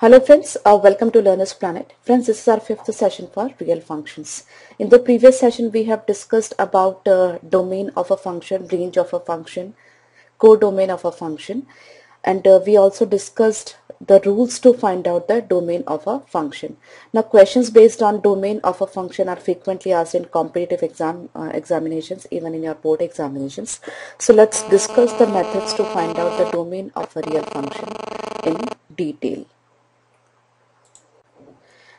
Hello friends, welcome to Learner's Planet. Friends, this is our fifth session for real functions. In the previous session, we have discussed about domain of a function, range of a function, codomain of a function, and we also discussed the rules to find out the domain of a function. Now, questions based on domain of a function are frequently asked in competitive examinations, even in your board examinations. So let's discuss the methods to find out the domain of a real function in detail.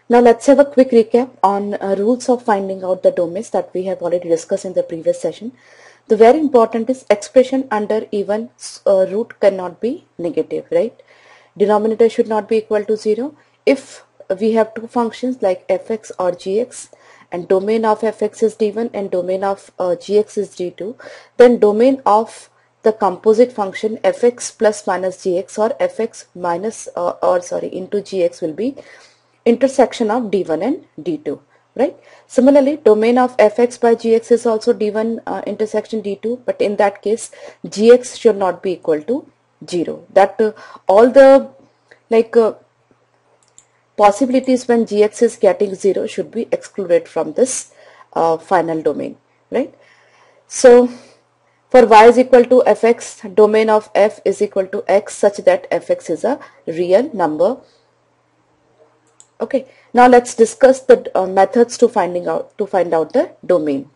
Now let's have a quick recap on rules of finding out the domains that we have already discussed in the previous session. The very important is expression under even root cannot be negative, right? Denominator should not be equal to 0. If we have two functions like fx or gx and domain of fx is d1 and domain of gx is d2, then domain of the composite function fx plus minus gx or fx minus into gx will be intersection of d1 and d2, right? Similarly, domain of fx by gx is also d1 intersection d2, but in that case gx should not be equal to 0. That all the possibilities when gx is getting 0 should be excluded from this final domain, right? So for y is equal to fx, domain of f is equal to x such that fx is a real number. Okay, now let's discuss the methods to find out the domain.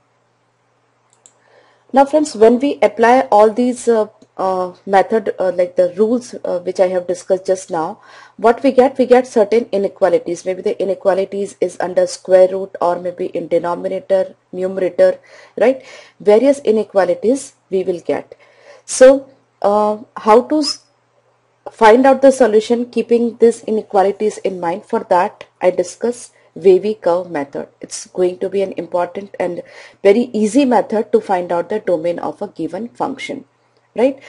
Now friends, when we apply all these like the rules which I have discussed just now, what we get certain inequalities. Maybe the inequalities is under square root or maybe in denominator, numerator, right? Various inequalities we will get. So how to find out the solution keeping these inequalities in mind? For that I discuss wavy curve method. It's going to be an important and very easy method to find out the domain of a given function, right?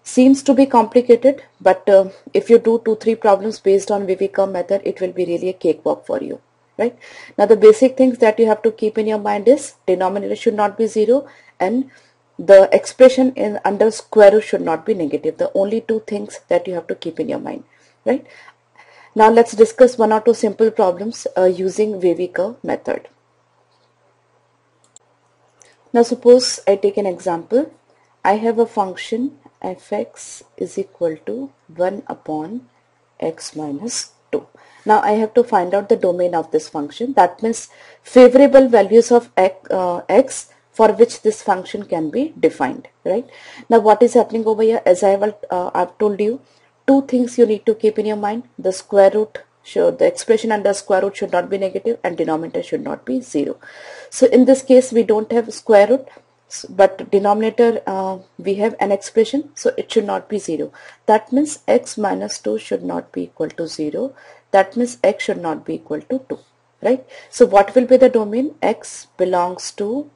Seems to be complicated, but if you do 2-3 problems based on wavy curve method, it will be really a cakewalk for you, right? Now the basic things that you have to keep in your mind is denominator should not be 0 and the expression in under square root should not be negative. The only two things that you have to keep in your mind, right? Now let's discuss 1 or 2 simple problems using wavy curve method. Now suppose I take an example. I have a function fx is equal to 1 upon x minus 2. Now I have to find out the domain of this function. That means favorable values of x for which this function can be defined, right? Now what is happening over here? As I've told you, two things you need to keep in your mind. The square root the expression under square root should not be negative and denominator should not be 0. So in this case we don't have square root, but denominator we have an expression, so it should not be 0. That means x minus 2 should not be equal to 0. That means x should not be equal to 2, right? So what will be the domain? X belongs to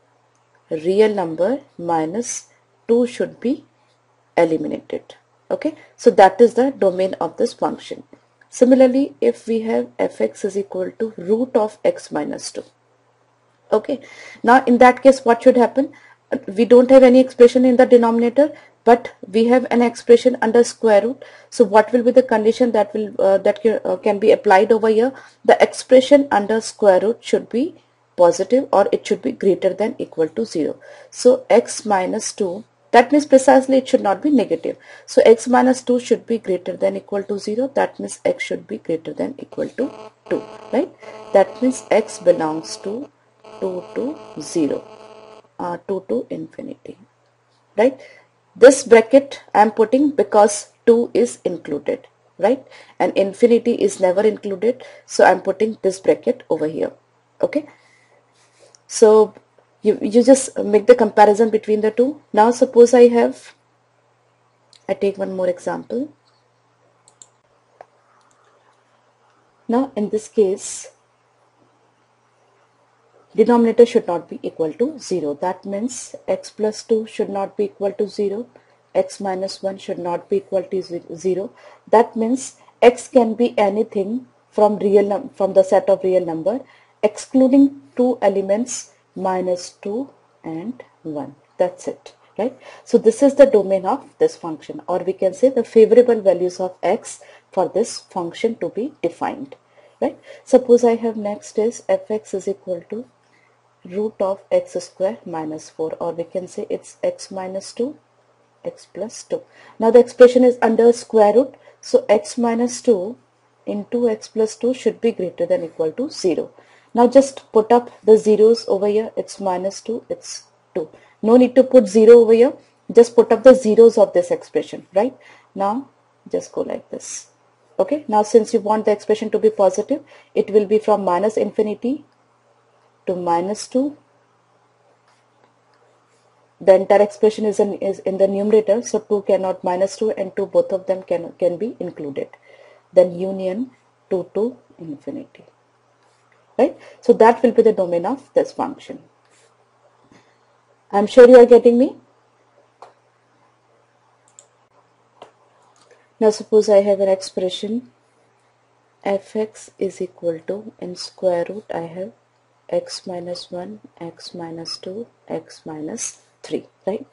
real number minus 2 should be eliminated. Okay, so that is the domain of this function. Similarly, if we have fx is equal to root of x minus 2. Okay, now in that case what should happen? We don't have any expression in the denominator, but we have an expression under square root. So what will be the condition that will can be applied over here? The expression under square root should be positive or it should be greater than equal to 0. So x minus 2, that means precisely it should not be negative. So x minus 2 should be greater than equal to 0. That means x should be greater than equal to 2, right? That means x belongs to 2 to 0, 2 to infinity, right? This bracket I am putting because 2 is included, right? And infinity is never included, so I am putting this bracket over here. Okay, so you just make the comparison between the two. Now suppose I take one more example. Now in this case denominator should not be equal to 0. That means x plus 2 should not be equal to 0. X minus 1 should not be equal to 0. That means x can be anything from the set of real number excluding two elements minus 2 and 1. That's it, right? So this is the domain of this function, or we can say the favorable values of x for this function to be defined, right? Suppose I have next is fx is equal to root of x square minus 4, or we can say it's x minus 2, x plus 2. Now the expression is under square root, so x minus 2 into x plus 2 should be greater than equal to 0. Now just put up the zeros over here. It's minus 2, it's 2. No need to put 0 over here. Just put up the zeros of this expression, right? Now just go like this. Okay, now since you want the expression to be positive, it will be from minus infinity to minus 2. The entire expression is in the numerator, so 2 cannot, minus 2 and 2, both of them can be included. Then union 2 to infinity, right? So that will be the domain of this function. I'm sure you are getting me. Now suppose I have an expression fx is equal to, in square root I have x minus 1, x minus 2, x minus 3, right?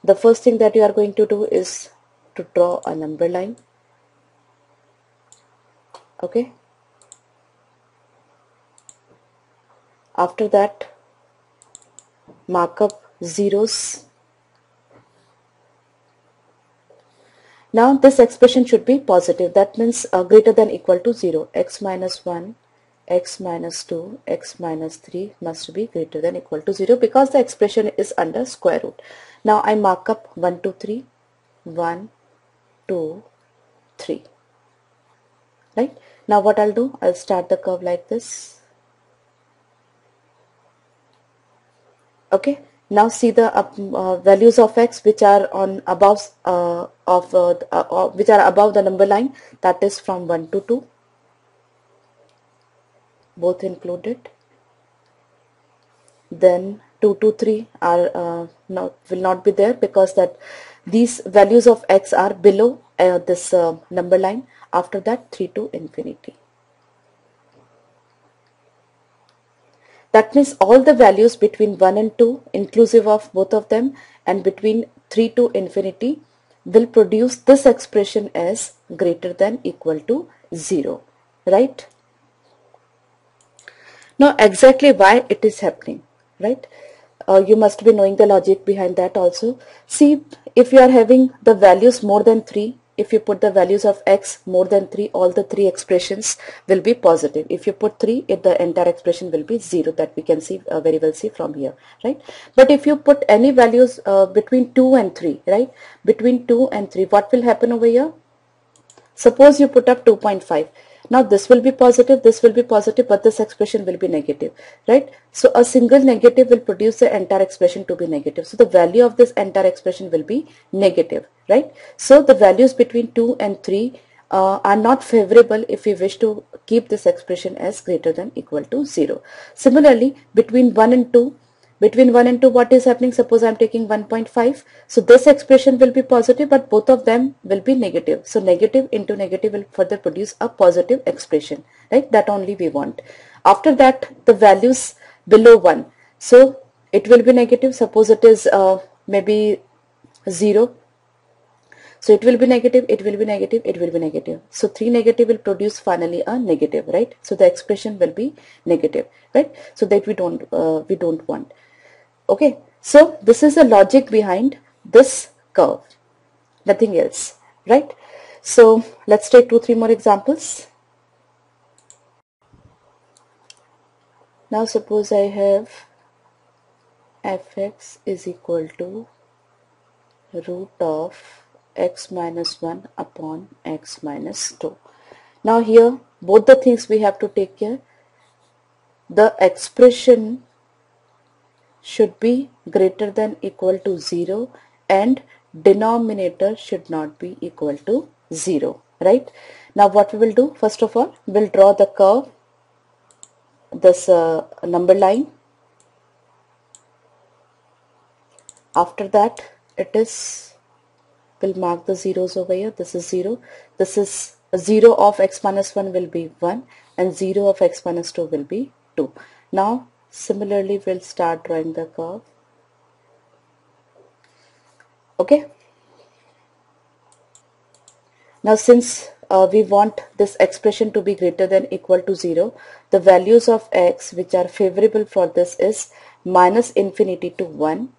The first thing that you are going to do is to draw a number line. Okay. After that, mark up zeros. Now this expression should be positive. That means greater than equal to 0. X minus 1, x minus 2, x minus 3 must be greater than equal to 0 because the expression is under square root. Now I mark up 1, 2, 3, 1, 2, 3. Right? Now what I'll do, I'll start the curve like this. Okay. Now see the values of x which are on above which are above the number line, that is from 1 to 2, both included. Then 2 to 3 are will not be there because that these values of x are below this number line. After that 3 to infinity. That means all the values between 1 and 2 inclusive of both of them and between 3 to infinity will produce this expression as greater than equal to 0, right? Now exactly why it is happening, right? You must be knowing the logic behind that also. See, if you are having the values more than 3, if you put the values of x more than 3, all the 3 expressions will be positive. If you put 3, the entire expression will be 0, that we can see very well see from here, right? But if you put any values between 2 and 3, right? Between 2 and 3, what will happen over here? Suppose you put up 2.5. Now this will be positive, but this expression will be negative, right? So a single negative will produce the entire expression to be negative. So the value of this entire expression will be negative, right? So the values between 2 and 3 are not favorable if we wish to keep this expression as greater than equal to 0. Similarly, between 1 and 2, what is happening? Suppose I am taking 1.5. So this expression will be positive, but both of them will be negative. So negative into negative will further produce a positive expression, right? That only we want. After that, the values below 1. So it will be negative. Suppose it is maybe 0. So it will be negative, it will be negative, it will be negative. So 3 negative will produce finally a negative, right? So the expression will be negative, right? So that we don't want. Okay, so this is the logic behind this curve, nothing else, right? So let's take 2-3 more examples. Now suppose I have fx is equal to root of x minus 1 upon x minus 2. Now here both the things we have to take care. The expression should be greater than equal to 0 and denominator should not be equal to 0, right? Now what we will do, first of all, we'll draw the curve, this number line. After that we'll mark the zeros over here. This is 0. This is 0 of x minus 1 will be 1 and 0 of x minus 2 will be 2. Now similarly we'll start drawing the curve. Okay. Now since we want this expression to be greater than equal to 0. The values of x which are favorable for this is minus infinity to 1.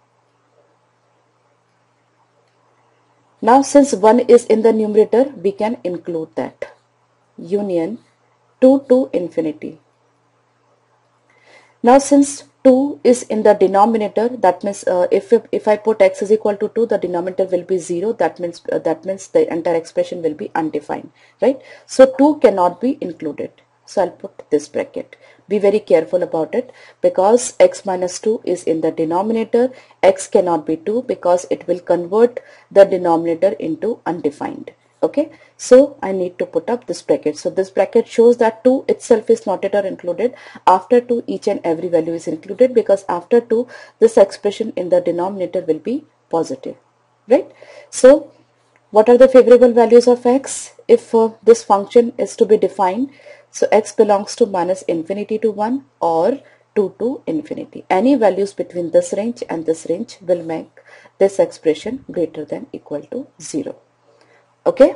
Now since 1 is in the numerator, we can include that. Union 2 to infinity. Now since 2 is in the denominator, that means if I put x is equal to 2, the denominator will be 0. That means the entire expression will be undefined, right? So 2 cannot be included. So I'll put this bracket. Be very careful about it, because x minus 2 is in the denominator. X cannot be 2 because it will convert the denominator into undefined. Okay, so I need to put up this bracket. So this bracket shows that 2 itself is not yet included. After 2, each and every value is included, because after 2, this expression in the denominator will be positive, right? So what are the favorable values of x if this function is to be defined? So x belongs to minus infinity to 1 or 2 to infinity. Any values between this range and this range will make this expression greater than equal to 0. Okay,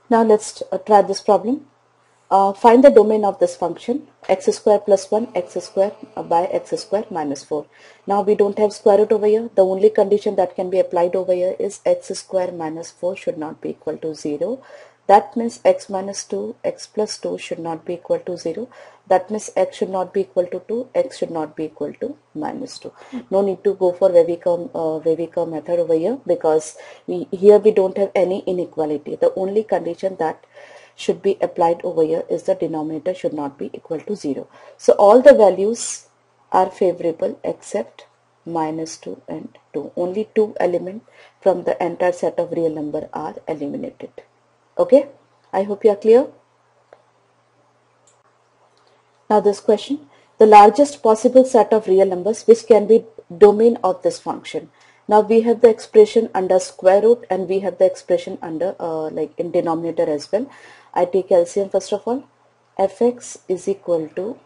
now let's try this problem. Find the domain of this function x square plus 1 x square by x square minus 4. Now we don't have square root over here. The only condition that can be applied over here is x square minus 4 should not be equal to 0. That means x minus 2, x plus 2 should not be equal to 0. That means x should not be equal to 2, x should not be equal to minus 2. No need to go for Weyerkomm method over here, because here we don't have any inequality. The only condition that should be applied over here is the denominator should not be equal to 0. So all the values are favorable except minus 2 and 2. Only 2 elements from the entire set of real number are eliminated. Okay, I hope you are clear. Now this question, the largest possible set of real numbers which can be domain of this function. Now we have the expression under square root and we have the expression under like in denominator as well. I take LCM first of all. Fx is equal to,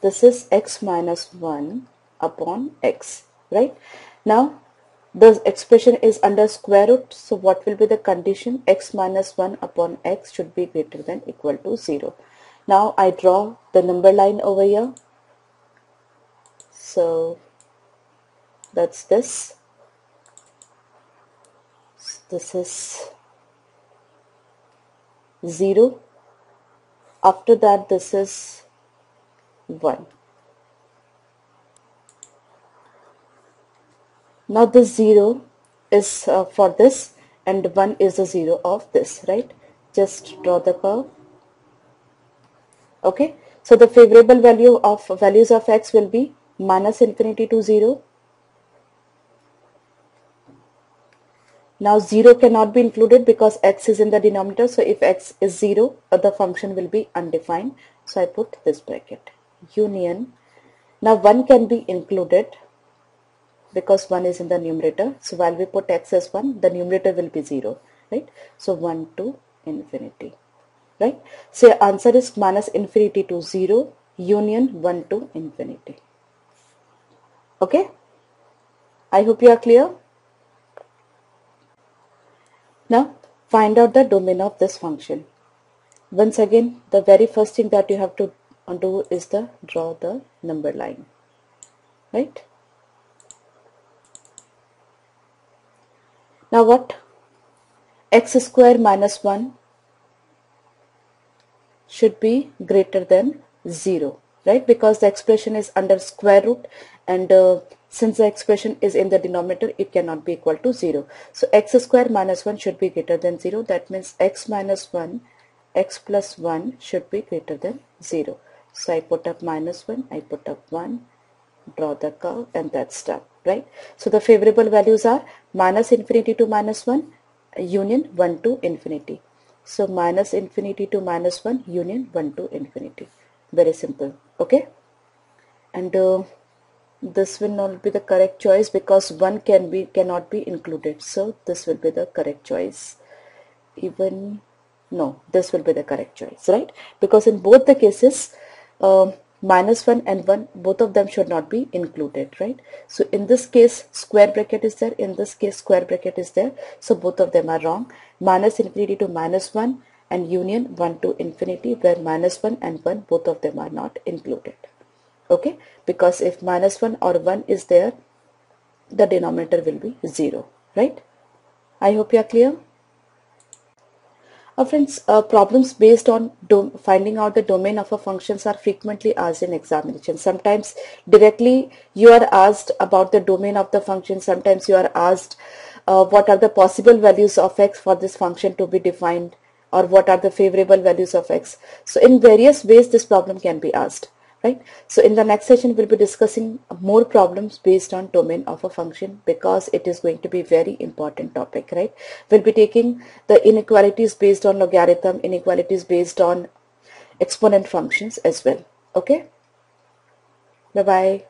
this is x minus 1 upon x, right? Now the expression is under square root, so what will be the condition? X minus 1 upon x should be greater than equal to 0. Now I draw the number line over here. So that's this. This is 0. After that this is 1. Now this 0 is for this and 1 is the 0 of this, right? Just draw the curve. Okay, so the favorable values of x will be minus infinity to 0. Now 0 cannot be included because x is in the denominator. So if x is 0, the function will be undefined. So I put this bracket. Union. Now 1 can be included because 1 is in the numerator. So while we put x as 1, the numerator will be 0, right? So 1 to infinity, right? So your answer is minus infinity to 0, union 1 to infinity. Okay? I hope you are clear. Now find out the domain of this function. Once again, the very first thing that you have to do is draw the number line, right? Now what? X square minus 1 should be greater than 0, right? Because the expression is under square root and since the expression is in the denominator, it cannot be equal to 0. So x square minus 1 should be greater than 0. That means x minus 1, x plus 1 should be greater than 0. So I put up minus 1, I put up 1, draw the curve, and that's done, right? So the favorable values are minus infinity to minus 1, union 1 to infinity. So minus infinity to minus 1, union 1 to infinity. Very simple, okay? And this will not be the correct choice because 1 cannot be included. So this will be the correct choice. Even no, this will be the correct choice, right? Because in both the cases, -1 and 1, both of them should not be included, right? So in this case square bracket is there, in this case square bracket is there, so both of them are wrong. -infinity to -1 and union 1 to infinity, where -1 and 1, both of them are not included. Okay, because if -1 or 1 is there, the denominator will be 0, right? I hope you are clear. Friends, problems based on finding out the domain of a functions are frequently asked in examination. Sometimes directly you are asked about the domain of the function. Sometimes you are asked what are the possible values of x for this function to be defined, or what are the favorable values of x. So in various ways this problem can be asked, right? So in the next session we'll be discussing more problems based on domain of a function, because it is going to be very important topic, right? We'll be taking the inequalities based on logarithm, inequalities based on exponent functions as well. Okay, bye bye.